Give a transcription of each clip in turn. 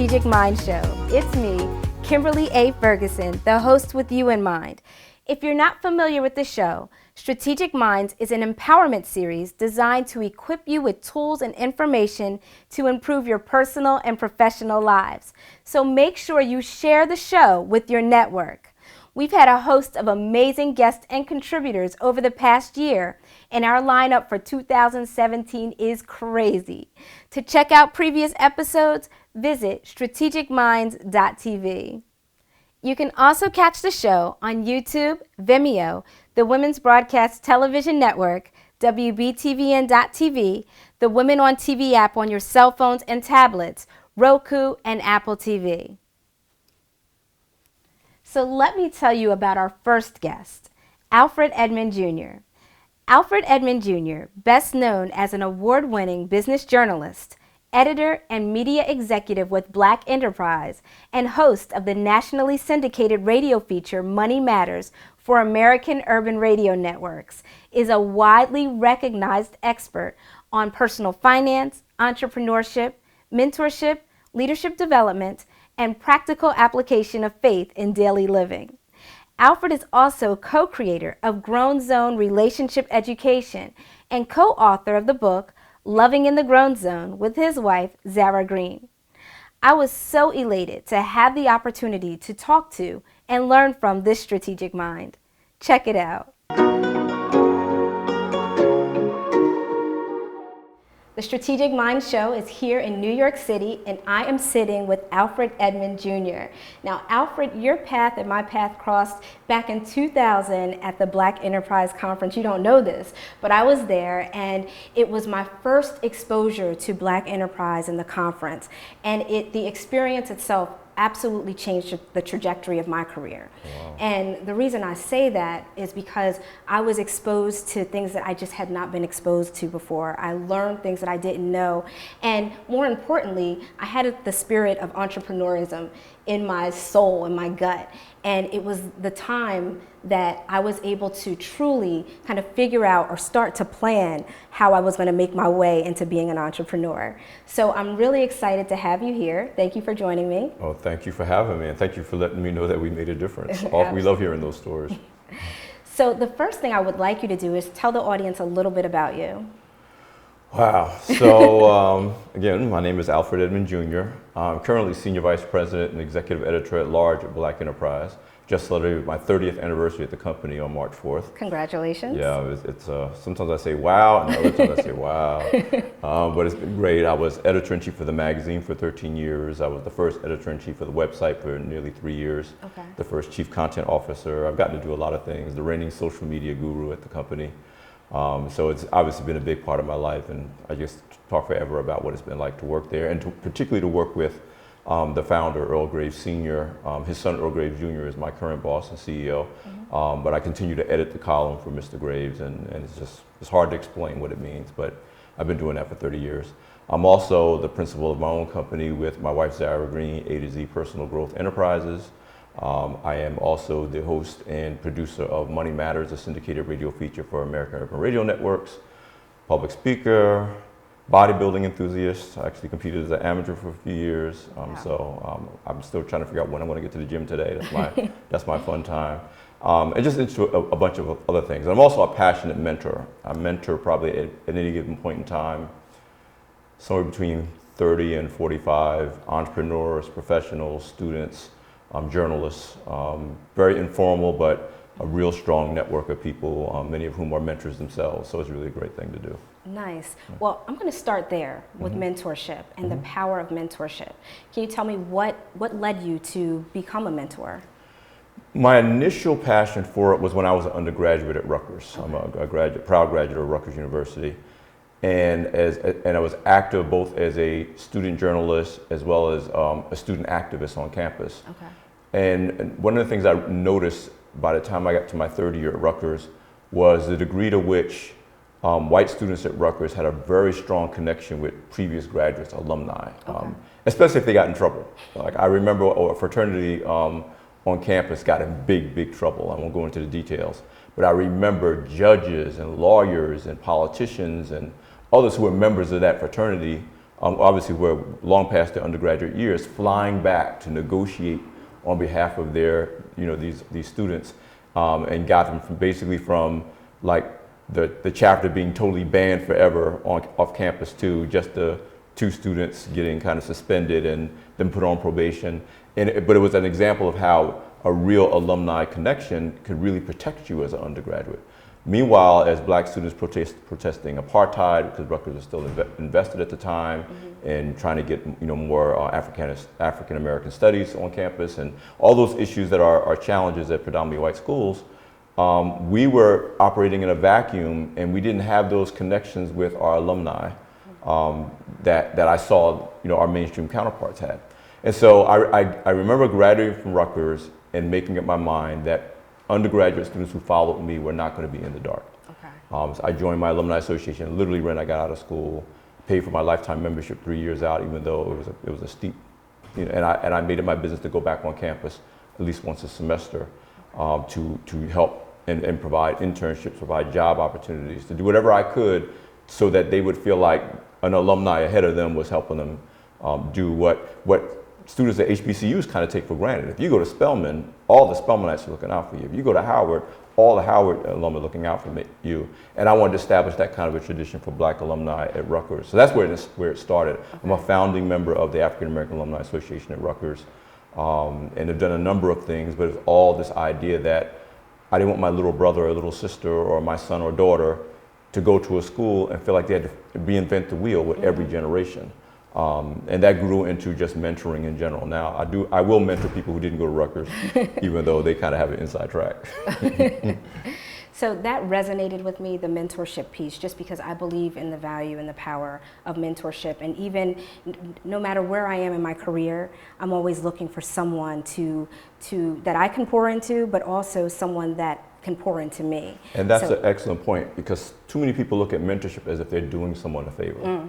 Strategic Mind Show. It's me, Kimberly A. Ferguson, the host with you in mind. If you're not familiar with the show, Strategic Minds is an empowerment series designed to equip you with tools and information to improve your personal and professional lives. So make sure you share the show with your network. We've had a host of amazing guests and contributors over the past year, and our lineup for 2017 is crazy. To check out previous episodes, visit strategicminds.tv. You can also catch the show on YouTube, Vimeo, the Women's Broadcast Television Network, WBTVN.TV, the Women on TV app on your cell phones and tablets, Roku, and Apple TV. So let me tell you about our first guest, Alfred Edmond Jr. Alfred Edmond Jr., best known as an award-winning business journalist, editor and media executive with Black Enterprise, and host of the nationally syndicated radio feature Money Matters for American Urban Radio Networks, is a widely recognized expert on personal finance, entrepreneurship, mentorship, leadership development, and practical application of faith in daily living. Alfred is also co-creator of Grown Zone Relationship Education and co-author of the book Loving in the Grown Zone with his wife, Zara Green. I was so elated to have the opportunity to talk to and learn from this strategic mind. Check it out. The Strategic Mind Show is here in New York City, and I am sitting with Alfred Edmond Jr. Now, Alfred, your path and my path crossed back in 2000 at the Black Enterprise Conference. You don't know this, but I was there, and it was my first exposure to Black Enterprise in the conference. And the experience itself absolutely changed the trajectory of my career. Wow. And the reason I say that is because I was exposed to things that I just had not been exposed to before. I learned things that I didn't know. And more importantly, I had the spirit of entrepreneurism in my soul, in my gut. And it was the time that I was able to truly kind of figure out or start to plan how I was going to make my way into being an entrepreneur. So I'm really excited to have you here. Thank you for joining me. Oh, thank you for having me, and thank you for letting me know that we made a difference. We love hearing those stories. So the first thing I would like you to do is tell the audience a little bit about you. Wow. So again, my name is Alfred Edmond Jr. I'm currently Senior Vice President and Executive Editor at Large at Black Enterprise. Just celebrated my 30th anniversary at the company on March 4th. Congratulations. Yeah, it's sometimes I say wow, and other times I say wow. But it's been great. I was Editor-in-Chief for the magazine for 13 years. I was the first Editor-in-Chief for the website for nearly 3 years. Okay. The first Chief Content Officer. I've gotten to do a lot of things. The reigning social media guru at the company. So it's obviously been a big part of my life, and I just talk forever about what it's been like to work there, and particularly to work with the founder, Earl Graves Sr. His son, Earl Graves Jr. is my current boss and CEO, but I continue to edit the column for Mr. Graves, and it's hard to explain what it means, but I've been doing that for 30 years. I'm also the principal of my own company with my wife, Zara Green, A to Z Personal Growth Enterprises. I am also the host and producer of Money Matters, a syndicated radio feature for American Urban Radio Networks, public speaker, bodybuilding enthusiast. I actually competed as an amateur for a few years, so I'm still trying to figure out when I'm going to get to the gym today. That's my fun time. And just into a bunch of other things. I'm also a passionate mentor. I mentor probably at any given point in time, somewhere between 30 and 45 entrepreneurs, professionals, students, journalists, very informal, but a real strong network of people, many of whom are mentors themselves. So it's really a great thing to do. Nice. Well, I'm going to start there with mentorship and the power of mentorship. Can you tell me what led you to become a mentor? My initial passion for it was when I was an undergraduate at Rutgers. Okay. I'm a proud graduate of Rutgers University. And I was active both as a student journalist as well as a student activist on campus. Okay. And one of the things I noticed by the time I got to my third year at Rutgers was the degree to which white students at Rutgers had a very strong connection with previous graduates, alumni, especially if they got in trouble. Like I remember a fraternity on campus got in big trouble. I won't go into the details, but I remember judges and lawyers and politicians and others who were members of that fraternity obviously we're long past their undergraduate years, flying back to negotiate on behalf of their, these students, and got them from like the chapter being totally banned forever off campus to just the 2 students getting kind of suspended and then put on probation. But it was an example of how a real alumni connection could really protect you as an undergraduate. Meanwhile, as black students protesting apartheid, because Rutgers was still invested at the time, and trying to get more African American studies on campus, and all those issues that are challenges at predominantly white schools, we were operating in a vacuum, and we didn't have those connections with our alumni that I saw our mainstream counterparts had. And so I remember graduating from Rutgers and making up my mind that undergraduate students who followed me were not going to be in the dark. Okay. So I joined my alumni association literally when I got out of school, paid for my lifetime membership 3 years out, even though it was a steep, and I made it my business to go back on campus at least once a semester to help and provide internships, provide job opportunities, to do whatever I could so that they would feel like an alumni ahead of them was helping them do what students at HBCUs kind of take for granted. If you go to Spelman, all the Spelmanites are looking out for you. If you go to Howard, all the Howard alumni are looking out for you. And I wanted to establish that kind of a tradition for black alumni at Rutgers. So that's where it started. Okay. I'm a founding member of the African American Alumni Association at Rutgers, and have done a number of things, but it's all this idea that I didn't want my little brother or little sister or my son or daughter to go to a school and feel like they had to reinvent the wheel with every generation. And that grew into just mentoring in general. Now I will mentor people who didn't go to Rutgers, even though they kind of have an inside track. So that resonated with me, the mentorship piece, just because I believe in the value and the power of mentorship. And even no matter where I am in my career, I'm always looking for someone that I can pour into, but also someone that can pour into me. And that's an excellent point, because too many people look at mentorship as if they're doing someone a favor.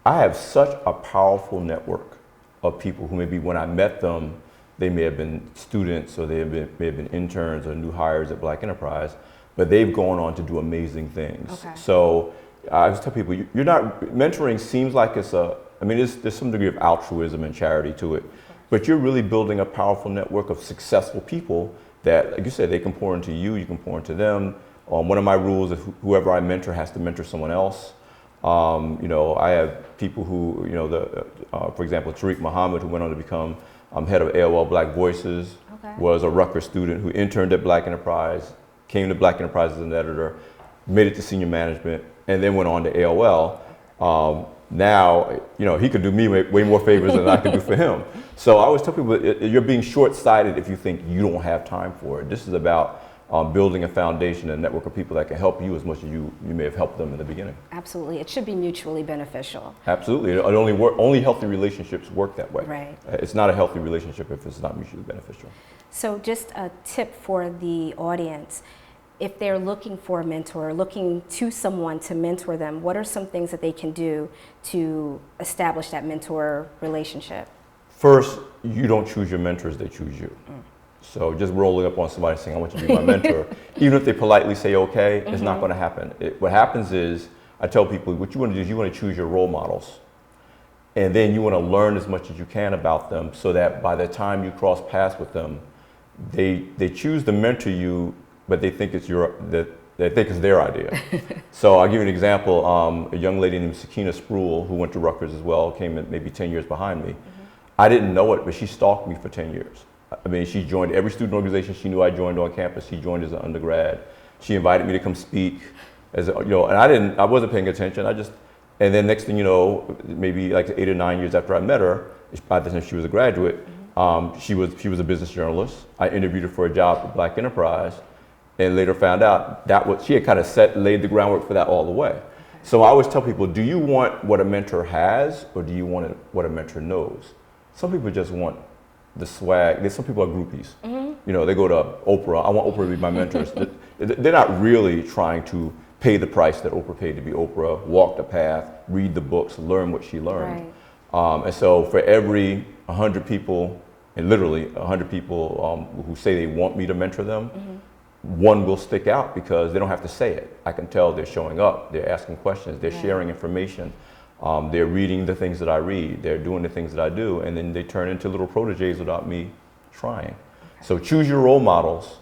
I have such a powerful network of people who maybe when I met them, they may have been students or may have been interns or new hires at Black Enterprise, but they've gone on to do amazing things. Okay. So I just tell people, mentoring seems like there's some degree of altruism and charity to it, but you're really building a powerful network of successful people that, like you said, they can pour into you, you can pour into them. One of my rules is whoever I mentor has to mentor someone else. I have people who, for example, Tariq Muhammad, who went on to become head of AOL Black Voices, was a Rutgers student who interned at Black Enterprise, came to Black Enterprise as an editor, made it to senior management, and then went on to AOL. Now, he could do me way more favors than I could do for him. So I always tell people, you're being short-sighted if you think you don't have time for it. This is about building a foundation, a network of people that can help you as much as you may have helped them in the beginning. Absolutely. It should be mutually beneficial. Absolutely. Only healthy relationships work that way. Right. It's not a healthy relationship if it's not mutually beneficial. So just a tip for the audience. If they're looking for a mentor, looking to someone to mentor them, what are some things that they can do to establish that mentor relationship? First, you don't choose your mentors, they choose you. So just rolling up on somebody saying, I want you to be my mentor, even if they politely say okay, it's not going to happen. What happens is, I tell people, what you want to do is you want to choose your role models. And then you want to learn as much as you can about them so that by the time you cross paths with them, they choose to mentor you, but they think it's their idea. So I'll give you an example. A young lady named Sakina Spruill, who went to Rutgers as well, came in maybe 10 years behind me. I didn't know it, but she stalked me for 10 years. I mean, she joined every student organization she knew I joined on campus. She joined as an undergrad. She invited me to come speak, and I wasn't paying attention. And then next thing you know, maybe like 8 or 9 years after I met her, by the time she was a graduate, she was a business journalist. I interviewed her for a job at Black Enterprise, and later found out she had kind of laid the groundwork for that all the way. So I always tell people, do you want what a mentor has, or do you want what a mentor knows? Some people just want the swag. Some people are groupies. They go to Oprah. I want Oprah to be my mentors. They're not really trying to pay the price that Oprah paid to be Oprah, walk the path, read the books, learn what she learned. Right. And so for every 100 people, and literally 100 people who say they want me to mentor them, one will stick out because they don't have to say it. I can tell they're showing up, they're asking questions, they're sharing information. They're reading the things that I read. They're doing the things that I do. And then they turn into little proteges without me trying. Okay. So choose your role models,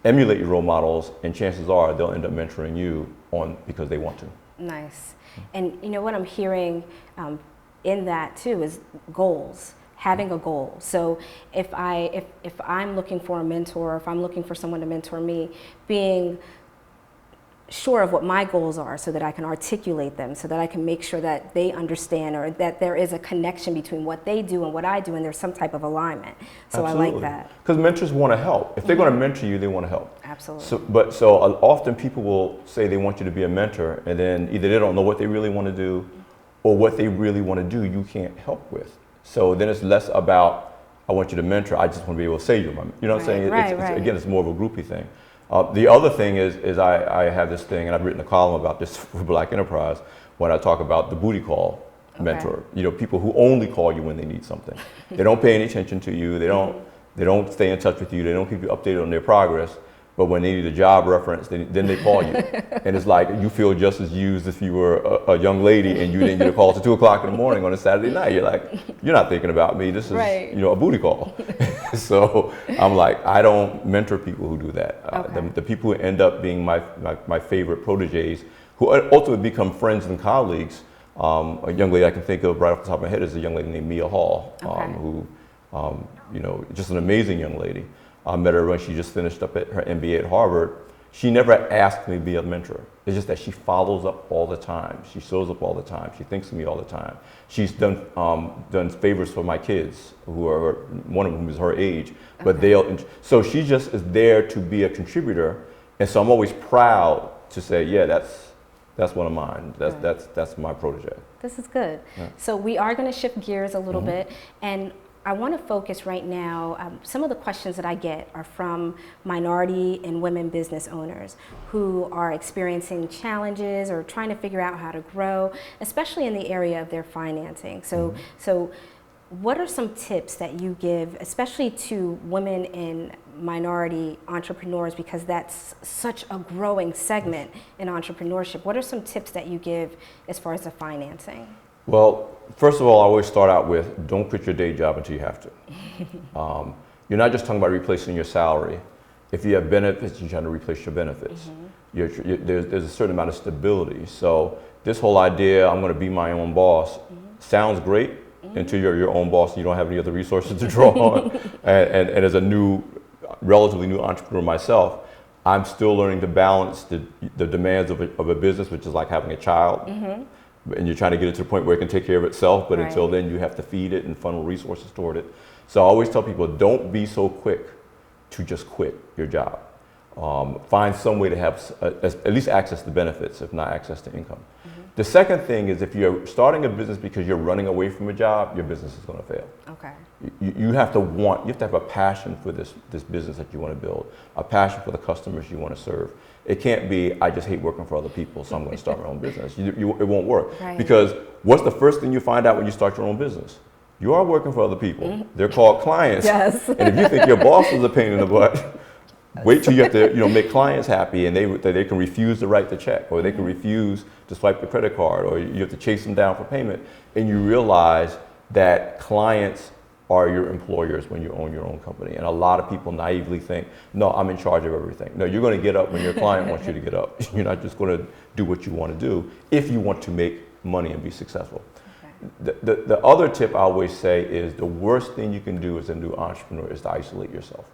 emulate your role models, and chances are they'll end up mentoring you on because they want to. Nice. And you know what I'm hearing in that too is goals. Having a goal. So if I'm looking for a mentor, if I'm looking for someone to mentor me, being sure of what my goals are so that I can articulate them, so that I can make sure that they understand or that there is a connection between what they do and what I do and there's some type of alignment. So absolutely. I like that. Because mentors want to help. If they're going to mentor you, they want to help. Absolutely. So often people will say they want you to be a mentor and then either they don't know what they really want to do or what they really want to do you can't help with. So then it's less about, I want you to mentor, I just want to be able to say you're my, you know what I'm saying? Again, it's more of a groupie thing. The other thing is I have this thing, and I've written a column about this for Black Enterprise, when I talk about the booty call mentor. You know, people who only call you when they need something. They don't pay any attention to you, they don't stay in touch with you, they don't keep you updated on their progress. But when they need a job reference, then they call you. And it's like you feel just as used if you were a young lady and you didn't get a call till 2 o'clock in the morning on a Saturday night. You're like, you're not thinking about me. This is a booty call. So I'm like, I don't mentor people who do that. The people who end up being my favorite proteges, who ultimately become friends and colleagues. A young lady I can think of right off the top of my head is a young lady named Mia Hall, who, just an amazing young lady. I met her when she just finished up at her MBA at Harvard. She never asked me to be a mentor. It's just that she follows up all the time. She shows up all the time. She thinks of me all the time. She's done favors for my kids, who are, one of them is her age, but so she just is there to be a contributor. And so I'm always proud to say, yeah, that's one of mine. That's my protege. This is good. Yeah. So we are going to shift gears a little bit, and I want to focus right now, some of the questions that I get are from minority and women business owners who are experiencing challenges or trying to figure out how to grow, especially in the area of their financing. So, so what are some tips that you give, especially to women and minority entrepreneurs, because that's such a growing segment in entrepreneurship? What are some tips that you give as far as the financing? Well, first of all, I always start out with, don't quit your day job until you have to. You're not just talking about replacing your salary. If you have benefits, you're trying to replace your benefits. There's a certain amount of stability. So this whole idea, I'm going to be my own boss, sounds great until you're your own boss and you don't have any other resources to draw on. And as a relatively new entrepreneur myself, I'm still learning to balance the demands of a business, which is like having a child. And you're trying to get it to the point where it can take care of itself, but until then you have to feed it and funnel resources toward it. So I always tell people, don't be so quick to just quit your job. Find some way to have at least access to benefits, if not access to income. The second thing is, if you're starting a business because you're running away from a job, your business is going to fail. Okay. You have to have a passion for this business that you want to build, a passion for the customers you want to serve. It can't be, I just hate working for other people, so I'm going to start my own business. It won't work. Because what's the first thing you find out when you start your own business? You are working for other people. They're called clients. Yes. And if you think your boss is a pain in the butt, wait till you have to make clients happy and they can refuse to write the check, or they can refuse to swipe the credit card, or you have to chase them down for payment. And you realize that clients are your employers when you own your own company. And a lot of people naively think, no, I'm in charge of everything. No, you're going to get up when your client wants you to get up. You're not just going to do what you want to do if you want to make money and be successful. Okay. The other tip I always say is the worst thing you can do as a new entrepreneur is to isolate yourself.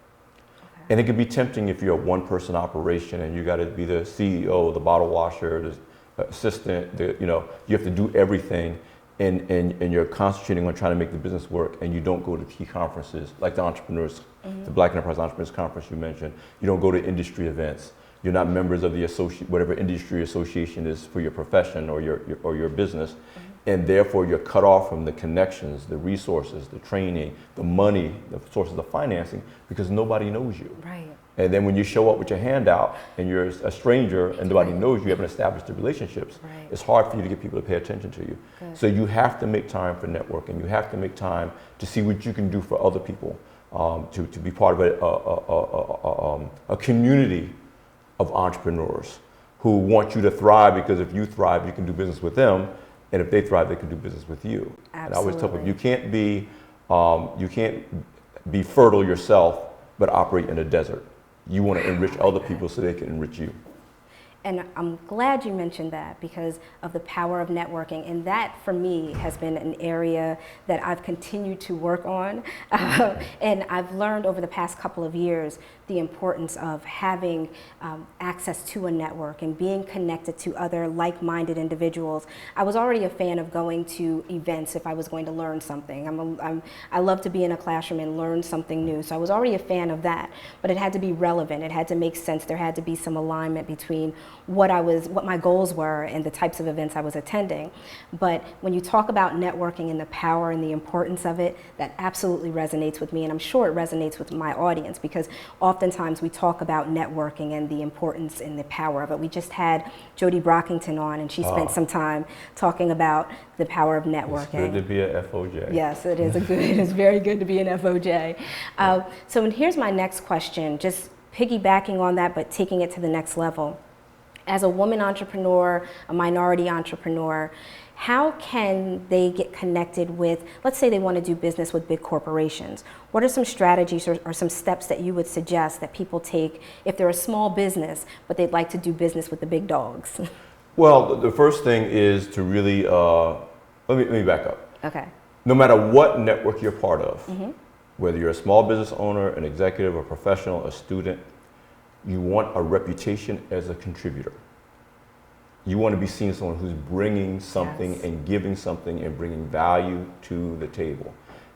Okay. And it can be tempting if you're a one-person operation and you got to be the CEO, the bottle washer, the assistant, you have to do everything. And you're concentrating on trying to make the business work, and you don't go to key conferences like the Black Enterprise Entrepreneurs Conference you mentioned. You don't go to industry events. You're not members of the whatever industry association is for your profession or your business, and therefore you're cut off from the connections, the resources, the training, the money, the sources of financing, because nobody knows you. Right. And then when you show up with your hand out and you're a stranger and nobody knows you, haven't established the relationships, it's hard for you to get people to pay attention to you. Good. So you have to make time for networking. You have to make time to see what you can do for other people, to be part of a community of entrepreneurs who want you to thrive, because if you thrive, you can do business with them. And if they thrive, they can do business with you. Absolutely. And I always tell people, you can't be fertile yourself, but operate in a desert. You want to enrich other people so they can enrich you. And I'm glad you mentioned that because of the power of networking. And that, for me, has been an area that I've continued to work on. And I've learned over the past couple of years the importance of having access to a network and being connected to other like-minded individuals. I was already a fan of going to events if I was going to learn something. I love to be in a classroom and learn something new. So I was already a fan of that. But it had to be relevant. It had to make sense. There had to be some alignment between what my goals were and the types of events I was attending. But when you talk about networking and the power and the importance of it, that absolutely resonates with me, and I'm sure it resonates with my audience because oftentimes we talk about networking and the importance and the power of it. We just had Jody Brockington on, and she spent some time talking about the power of networking. It's good to be an FOJ. Yes, it is it's very good to be an FOJ. So here's my next question, just piggybacking on that, but taking it to the next level. As a woman entrepreneur, a minority entrepreneur, how can they get connected with, let's say they want to do business with big corporations. What are some strategies or some steps that you would suggest that people take if they're a small business, but they'd like to do business with the big dogs? Well, the first thing is to really, let me back up. Okay. No matter what network you're part of, whether you're a small business owner, an executive, a professional, a student, you want a reputation as a contributor. You want to be seen as someone who's bringing something and giving something and bringing value to the table.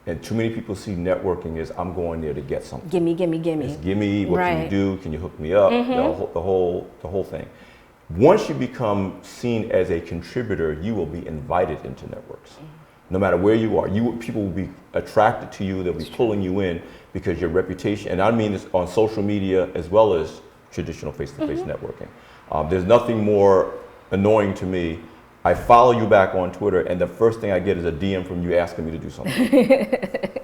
And too many people see networking as I'm going there to get something. Gimme. It's gimme, what can you do? Can you hook me up? The whole thing. Once you become seen as a contributor, you will be invited into networks. No matter where you are, people will be attracted to you, they'll be pulling you in because your reputation, and I mean this on social media as well as traditional face-to-face networking. There's nothing more annoying to me. I follow you back on Twitter and the first thing I get is a DM from you asking me to do something.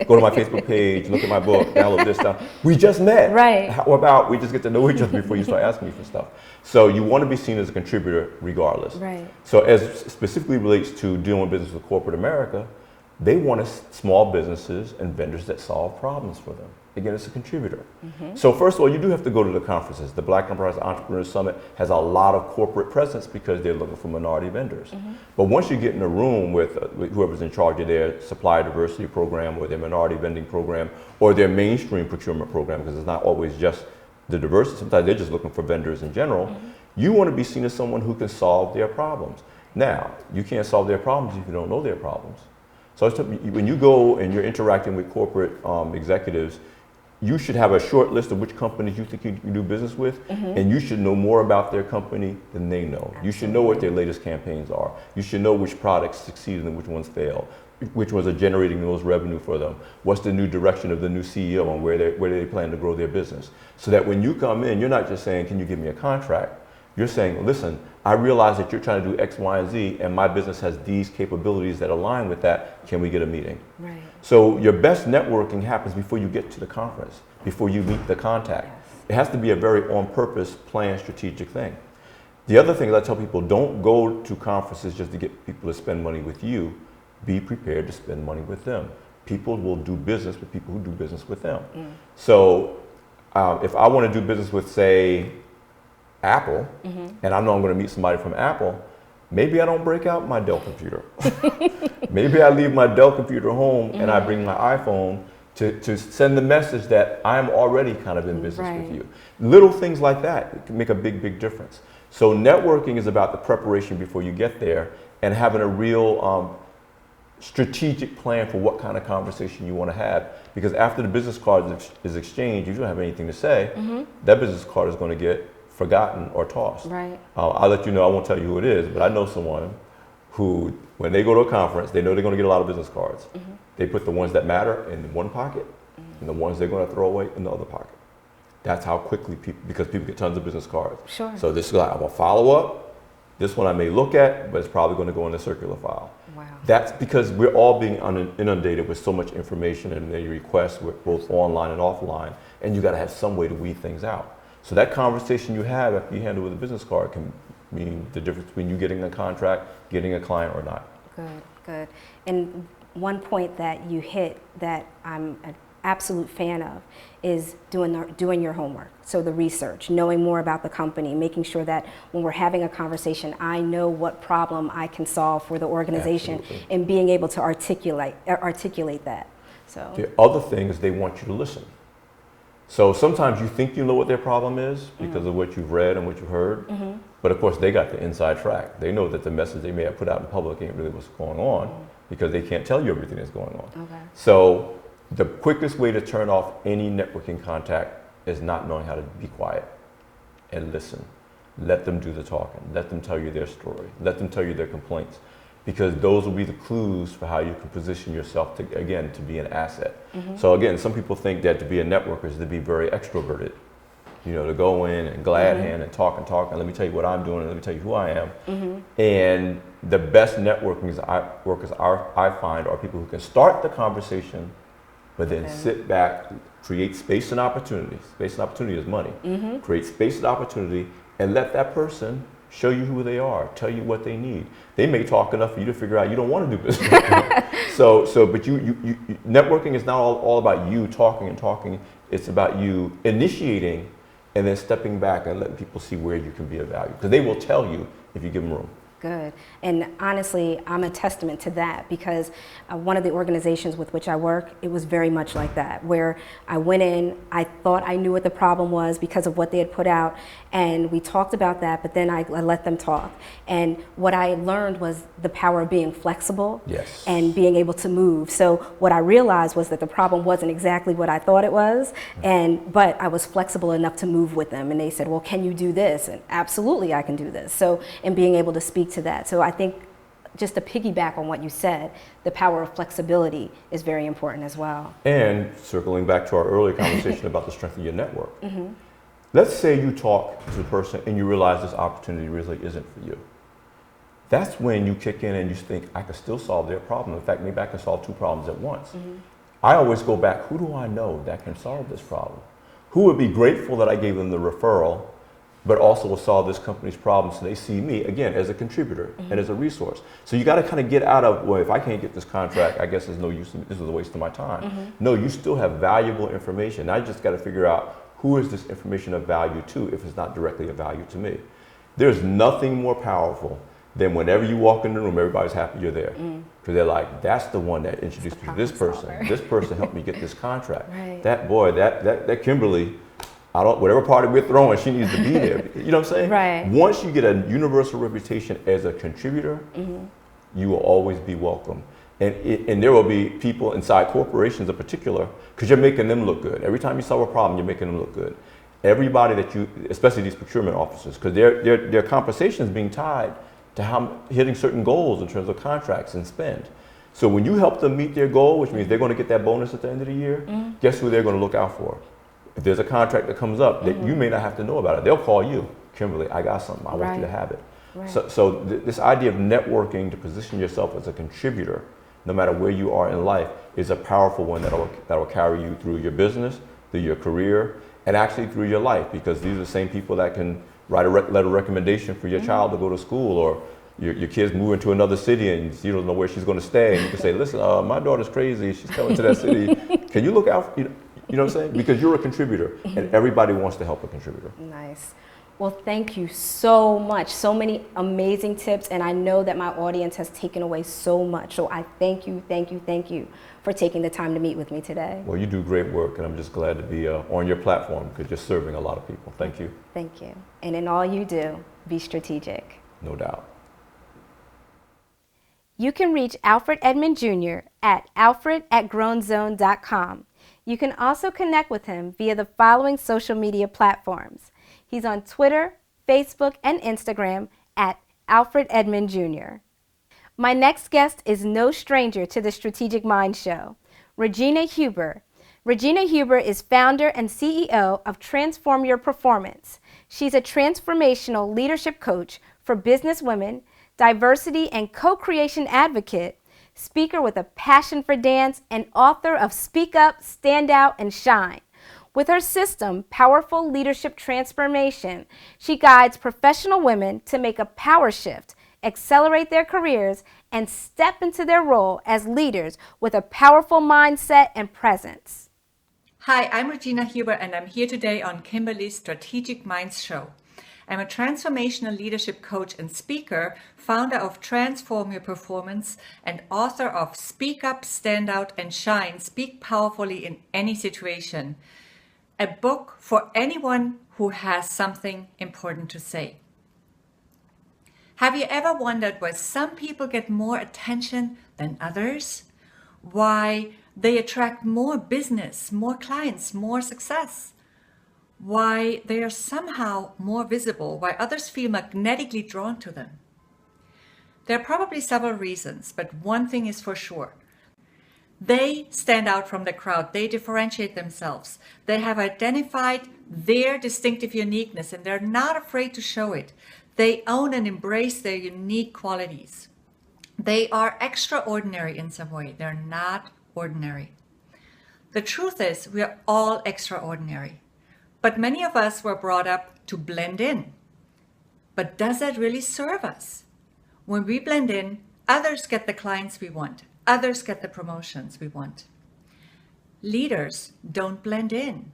Go to my Facebook page, look at my book, download this stuff. We just met. Right. How about we just get to know each other before you start asking me for stuff? So you want to be seen as a contributor regardless. Right. So as specifically relates to doing business with corporate America, they want small businesses and vendors that solve problems for them. Again, it's a contributor. So first of all, you do have to go to the conferences. The Black Enterprise Entrepreneurs Summit has a lot of corporate presence because they're looking for minority vendors. But once you get in a room with whoever's in charge of their supplier diversity program or their minority vending program or their mainstream procurement program, because it's not always just the diversity, sometimes they're just looking for vendors in general, you want to be seen as someone who can solve their problems. Now, you can't solve their problems if you don't know their problems. So when you go and you're interacting with corporate executives, you should have a short list of which companies you think you can do business with, and you should know more about their company than they know. Absolutely. You should know what their latest campaigns are. You should know which products succeed and which ones fail, which ones are generating the most revenue for them. What's the new direction of the new CEO and where they plan to grow their business. So that when you come in, you're not just saying, can you give me a contract? You're saying, listen, I realize that you're trying to do X, Y, and Z, and my business has these capabilities that align with that. Can we get a meeting? Right. So your best networking happens before you get to the conference, before you meet the contact. Yes. It has to be a very on-purpose, planned, strategic thing. The other thing is I tell people, don't go to conferences just to get people to spend money with you. Be prepared to spend money with them. People will do business with people who do business with them. So if I want to do business with, say, Apple, and I know I'm going to meet somebody from Apple, maybe I don't break out my Dell computer. Maybe I leave my Dell computer home and I bring my iPhone to send the message that I'm already kind of in business with you. Little things like that can make a big, big difference. So networking is about the preparation before you get there and having a real strategic plan for what kind of conversation you want to have. Because after the business card is exchanged, if you don't have anything to say, that business card is going to get forgotten or tossed. Right. I'll let you know, I won't tell you who it is, but I know someone who, when they go to a conference, they know they're going to get a lot of business cards. They put the ones that matter in one pocket and the ones they're going to throw away in the other pocket. That's how quickly because people get tons of business cards. Sure. So this is like, I'm going to follow up. This one I may look at, but it's probably going to go in the circular file. Wow. That's because we're all being inundated with so much information and the requests, both online and offline, and you got to have some way to weed things out. So that conversation you have after you handle with a business card can mean the difference between you getting a contract, getting a client or not. Good, good. And one point that you hit that I'm an absolute fan of is doing your homework. So the research, knowing more about the company, making sure that when we're having a conversation, I know what problem I can solve for the organization. Absolutely. And being able to articulate that. So the other thing is they want you to listen. So sometimes you think you know what their problem is because of what you've read and what you've heard, but of course they got the inside track. They know that the message they may have put out in public ain't really what's going on because they can't tell you everything that's going on. Okay. So the quickest way to turn off any networking contact is not knowing how to be quiet and listen. Let them do the talking. Let them tell you their story. Let them tell you their complaints, because those will be the clues for how you can position yourself to be an asset. So again, some people think that to be a networker is to be very extroverted, to go in and glad hand and talk and let me tell you what I'm doing and let me tell you who I am. And the best networkers I find are people who can start the conversation, but then sit back, create space and opportunity. Space and opportunity is money. Create space and opportunity and let that person show you who they are, tell you what they need. They may talk enough for you to figure out you don't want to do business with them. But you networking is not all about you talking. It's about you initiating and then stepping back and letting people see where you can be of value. Because they will tell you if you give them room. Good. And honestly, I'm a testament to that because one of the organizations with which I work, it was very much like that, where I went in, I thought I knew what the problem was because of what they had put out, and we talked about that, but then I let them talk. And what I learned was the power of being flexible and being able to move. So what I realized was that the problem wasn't exactly what I thought it was, but I was flexible enough to move with them. And they said, well, can you do this? And absolutely, I can do this. So, and being able to speak to that. So I think just to piggyback on what you said, the power of flexibility is very important as well. And circling back to our earlier conversation about the strength of your network. Let's say you talk to the person and you realize this opportunity really isn't for you. That's when you kick in and you think, I can still solve their problem. In fact, maybe I can solve two problems at once. I always go back, who do I know that can solve this problem? Who would be grateful that I gave them the referral, but also will solve this company's problems so they see me, again, as a contributor and as a resource. So you got to kind of get out of, well, if I can't get this contract, I guess there's no use, this is a waste of my time. No, you still have valuable information. Now you just got to figure out who is this information of value to if it's not directly of value to me. There's nothing more powerful than whenever you walk in the room, everybody's happy you're there. Because they're like, that's the one that introduced me to this person. This person helped me get this contract. That boy, that Kimberly, whatever party we're throwing, she needs to be there. You know what I'm saying? Right. Once you get a universal reputation as a contributor, you will always be welcome. And there will be people inside corporations in particular, because you're making them look good. Every time you solve a problem, you're making them look good. Everybody that you, especially these procurement officers, because their compensation is being tied to hitting certain goals in terms of contracts and spend. So when you help them meet their goal, which means they're going to get that bonus at the end of the year, guess who they're going to look out for? If there's a contract that comes up that you may not have to know about it, they'll call you, Kimberly, I got something, I want you to have it. So this idea of networking to position yourself as a contributor, no matter where you are in life, is a powerful one that will carry you through your business, through your career, and actually through your life, because these are the same people that can write a letter of recommendation for your child to go to school, or your kids move into another city and you don't know where she's going to stay, and you can say, listen, my daughter's crazy, she's coming to that city, can you look out, you know what I'm saying? Because you're a contributor, and everybody wants to help a contributor. Nice. Well, thank you so much. So many amazing tips, and I know that my audience has taken away so much. So I thank you for taking the time to meet with me today. Well, you do great work, and I'm just glad to be on your platform because you're serving a lot of people. Thank you. Thank you. And in all you do, be strategic. No doubt. You can reach Alfred Edmond Jr. at alfred@grownzone.com. You can also connect with him via the following social media platforms. He's on Twitter, Facebook, and Instagram at Alfred Edmond Jr. My next guest is no stranger to the Strategic Mind Show, Regina Huber. Regina Huber is founder and CEO of Transform Your Performance. She's a transformational leadership coach for business women, diversity and co-creation advocate, speaker with a passion for dance, and author of Speak Up, Stand Out, and Shine. With her system, Powerful Leadership Transformation, she guides professional women to make a power shift accelerate their careers, and step into their role as leaders with a powerful mindset and presence. Hi, I'm Regina Huber, and I'm here today on Kimberly's Strategic Minds Show. I'm a transformational leadership coach and speaker, founder of Transform Your Performance, and author of Speak Up, Stand Out, and Shine, Speak Powerfully in Any Situation, a book for anyone who has something important to say. Have you ever wondered why some people get more attention than others? Why they attract more business, more clients, more success? Why they are somehow more visible, why others feel magnetically drawn to them? There are probably several reasons, but one thing is for sure. They stand out from the crowd. They differentiate themselves. They have identified their distinctive uniqueness, and they're not afraid to show it. They own and embrace their unique qualities. They are extraordinary in some way. They're not ordinary. The truth is, we are all extraordinary. But many of us were brought up to blend in. But does that really serve us? When we blend in, others get the clients we want. Others get the promotions we want. Leaders don't blend in.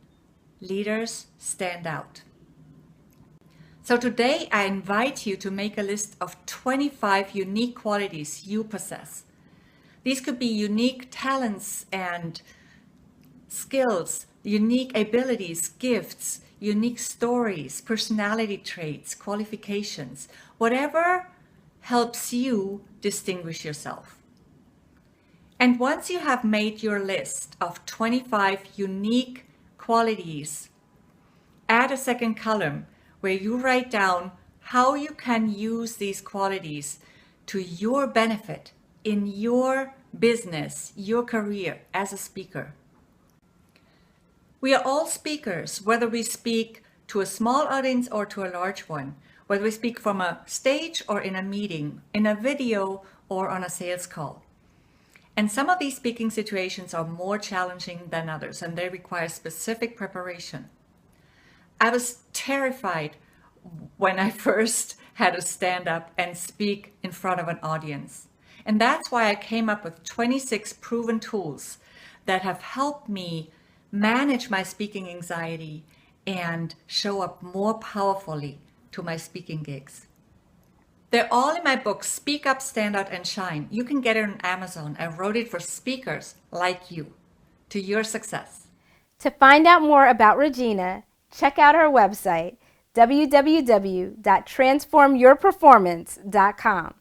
Leaders stand out. So today I invite you to make a list of 25 unique qualities you possess. These could be unique talents and skills, unique abilities, gifts, unique stories, personality traits, qualifications, whatever helps you distinguish yourself. And once you have made your list of 25 unique qualities, add a second column where you write down how you can use these qualities to your benefit in your business, your career as a speaker. We are all speakers, whether we speak to a small audience or to a large one, whether we speak from a stage or in a meeting, in a video or on a sales call. And some of these speaking situations are more challenging than others, and they require specific preparation. I was terrified when I first had to stand up and speak in front of an audience. And that's why I came up with 26 proven tools that have helped me manage my speaking anxiety and show up more powerfully to my speaking gigs. They're all in my book, Speak Up, Stand Out, and Shine. You can get it on Amazon. I wrote it for speakers like you, to your success. To find out more about Regina, check out her website, www.transformyourperformance.com.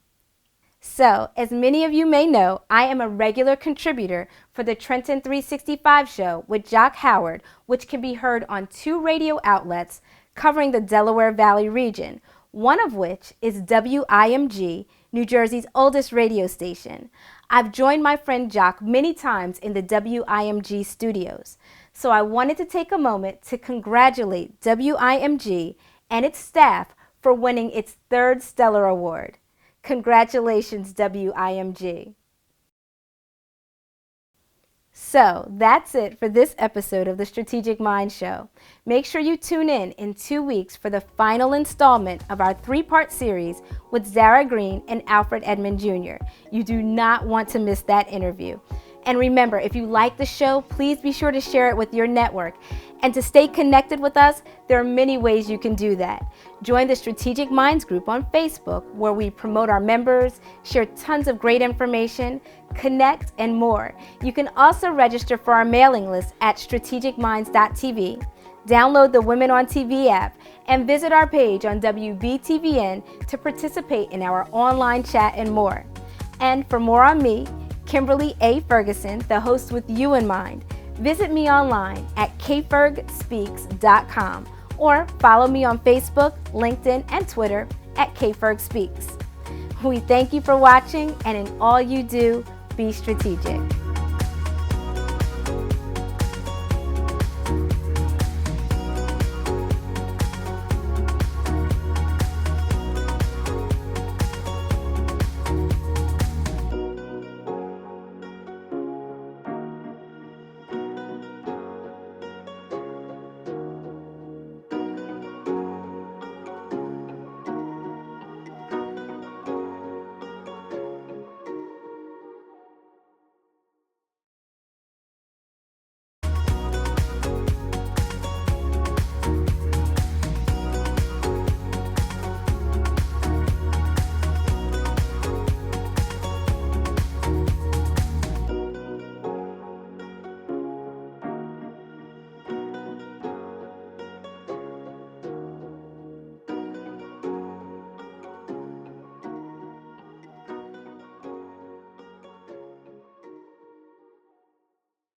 So, as many of you may know, I am a regular contributor for the Trenton 365 show with Jock Howard, which can be heard on 2 radio outlets covering the Delaware Valley region, one of which is WIMG, New Jersey's oldest radio station. I've joined my friend Jock many times in the WIMG studios, so I wanted to take a moment to congratulate WIMG and its staff for winning its 3rd Stellar Award. Congratulations, WIMG. So that's it for this episode of the Strategic Mind Show. Make sure you tune in 2 weeks for the final installment of our 3-part series with Zara Green and Alfred Edmond Jr. You do not want to miss that interview. And remember, if you like the show, please be sure to share it with your network. And to stay connected with us, there are many ways you can do that. Join the Strategic Minds group on Facebook, where we promote our members, share tons of great information, connect, and more. You can also register for our mailing list at strategicminds.tv, download the Women on TV app, and visit our page on WBTVN to participate in our online chat and more. And for more on me, Kimberly A. Ferguson, the host with you in mind, visit me online at kfergspeaks.com or follow me on Facebook, LinkedIn, and Twitter at kfergspeaks. We thank you for watching, and in all you do, be strategic.